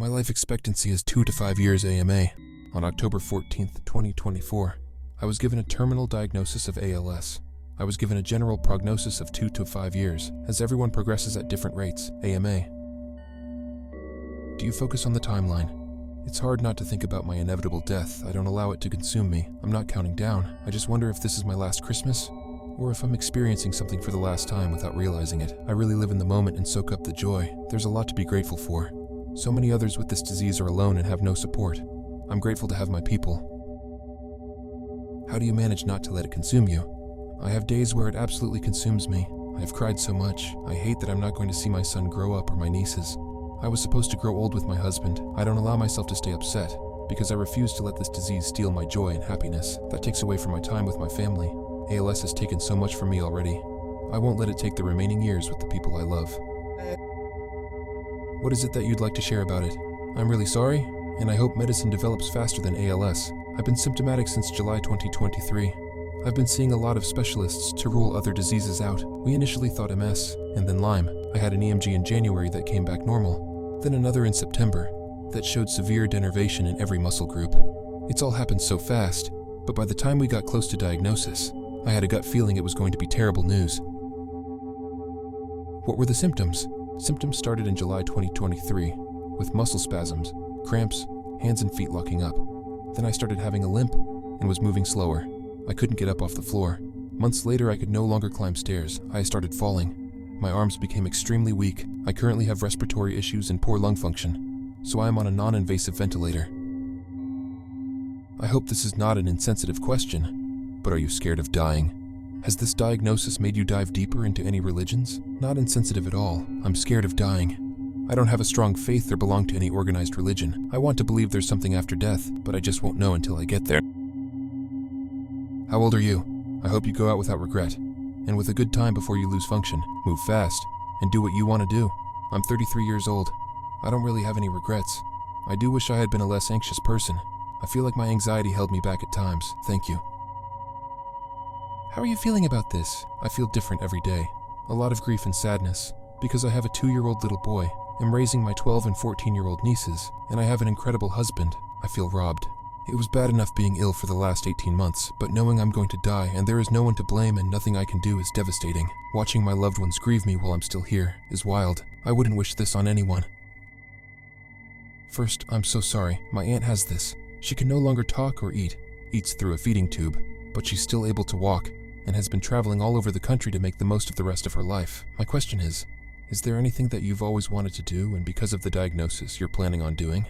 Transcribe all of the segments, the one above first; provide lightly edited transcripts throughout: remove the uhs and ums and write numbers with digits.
My life expectancy is 2 to 5 years AMA. On October 14th, 2024, I was given a terminal diagnosis of ALS. I was given a general prognosis of 2 to 5 years, as everyone progresses at different rates, AMA. Do you focus on the timeline? It's hard not to think about my inevitable death. I don't allow it to consume me. I'm not counting down. I just wonder if this is my last Christmas, or if I'm experiencing something for the last time without realizing it. I really live in the moment and soak up the joy. There's a lot to be grateful for. So many others with this disease are alone and have no support. I'm grateful to have my people. How do you manage not to let it consume you? I have days where it absolutely consumes me. I have cried so much. I hate that I'm not going to see my son grow up or my nieces. I was supposed to grow old with my husband. I don't allow myself to stay upset because I refuse to let this disease steal my joy and happiness. That takes away from my time with my family. ALS has taken so much from me already. I won't let it take the remaining years with the people I love. What is it that you'd like to share about it? I'm really sorry, and I hope medicine develops faster than ALS. I've been symptomatic since July 2023. I've been seeing a lot of specialists to rule other diseases out. We initially thought MS, and then Lyme. I had an EMG in January that came back normal, then another in September that showed severe denervation in every muscle group. It's all happened so fast, but by the time we got close to diagnosis, I had a gut feeling it was going to be terrible news. What were the symptoms? Symptoms started in July 2023, with muscle spasms, cramps, hands and feet locking up. Then I started having a limp and was moving slower. I couldn't get up off the floor. Months later, I could no longer climb stairs. I started falling. My arms became extremely weak. I currently have respiratory issues and poor lung function, so I am on a non-invasive ventilator. I hope this is not an insensitive question, but are you scared of dying? Has this diagnosis made you dive deeper into any religions? Not insensitive at all. I'm scared of dying. I don't have a strong faith or belong to any organized religion. I want to believe there's something after death, but I just won't know until I get there. How old are you? I hope you go out without regret, and with a good time before you lose function. Move fast, and do what you want to do. I'm 33 years old. I don't really have any regrets. I do wish I had been a less anxious person. I feel like my anxiety held me back at times. Thank you. How are you feeling about this? I feel different every day. A lot of grief and sadness, because I have a 2-year-old little boy, am raising my 12 and 14-year-old nieces, and I have an incredible husband. I feel robbed. It was bad enough being ill for the last 18 months, but knowing I'm going to die and there is no one to blame and nothing I can do is devastating. Watching my loved ones grieve me while I'm still here is wild. I wouldn't wish this on anyone. First, I'm so sorry. My aunt has this. She can no longer talk or eat. Eats through a feeding tube, but she's still able to walk and has been traveling all over the country to make the most of the rest of her life. My question is there anything that you've always wanted to do and because of the diagnosis you're planning on doing?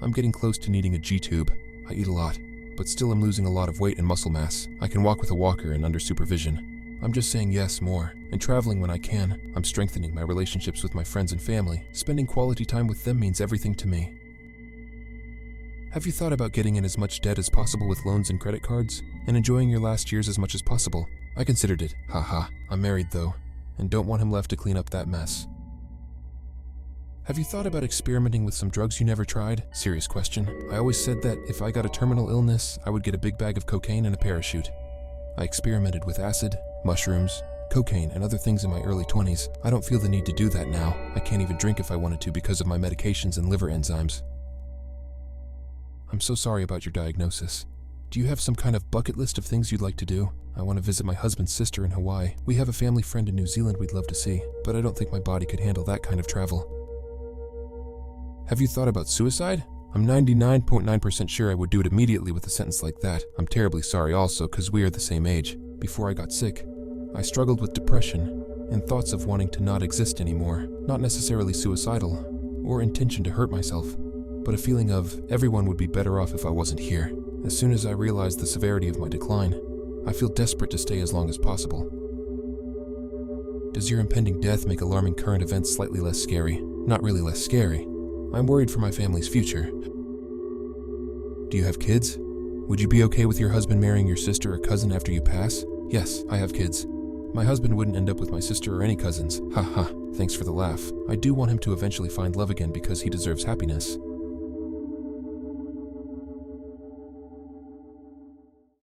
I'm getting close to needing a G-tube. I eat a lot, but still am losing a lot of weight and muscle mass. I can walk with a walker and under supervision. I'm just saying yes more, and traveling when I can. I'm strengthening my relationships with my friends and family. Spending quality time with them means everything to me. Have you thought about getting in as much debt as possible with loans and credit cards, and enjoying your last years as much as possible? I considered it. Haha. I'm married though, and don't want him left to clean up that mess. Have you thought about experimenting with some drugs you never tried? Serious question. I always said that if I got a terminal illness, I would get a big bag of cocaine and a parachute. I experimented with acid, mushrooms, cocaine, and other things in my early 20s. I don't feel the need to do that now. I can't even drink if I wanted to because of my medications and liver enzymes. I'm so sorry about your diagnosis. Do you have some kind of bucket list of things you'd like to do? I want to visit my husband's sister in Hawaii. We have a family friend in New Zealand we'd love to see, but I don't think my body could handle that kind of travel. Have you thought about suicide? I'm 99.9% sure I would do it immediately with a sentence like that. I'm terribly sorry also because we are the same age. Before I got sick, I struggled with depression and thoughts of wanting to not exist anymore. Not necessarily suicidal or intention to hurt myself, but a feeling of everyone would be better off if I wasn't here. As soon as I realized the severity of my decline, I feel desperate to stay as long as possible. Does your impending death make alarming current events slightly less scary? Not really less scary. I'm worried for my family's future. Do you have kids? Would you be okay with your husband marrying your sister or cousin after you pass? Yes, I have kids. My husband wouldn't end up with my sister or any cousins. Haha, thanks for the laugh. I do want him to eventually find love again because he deserves happiness.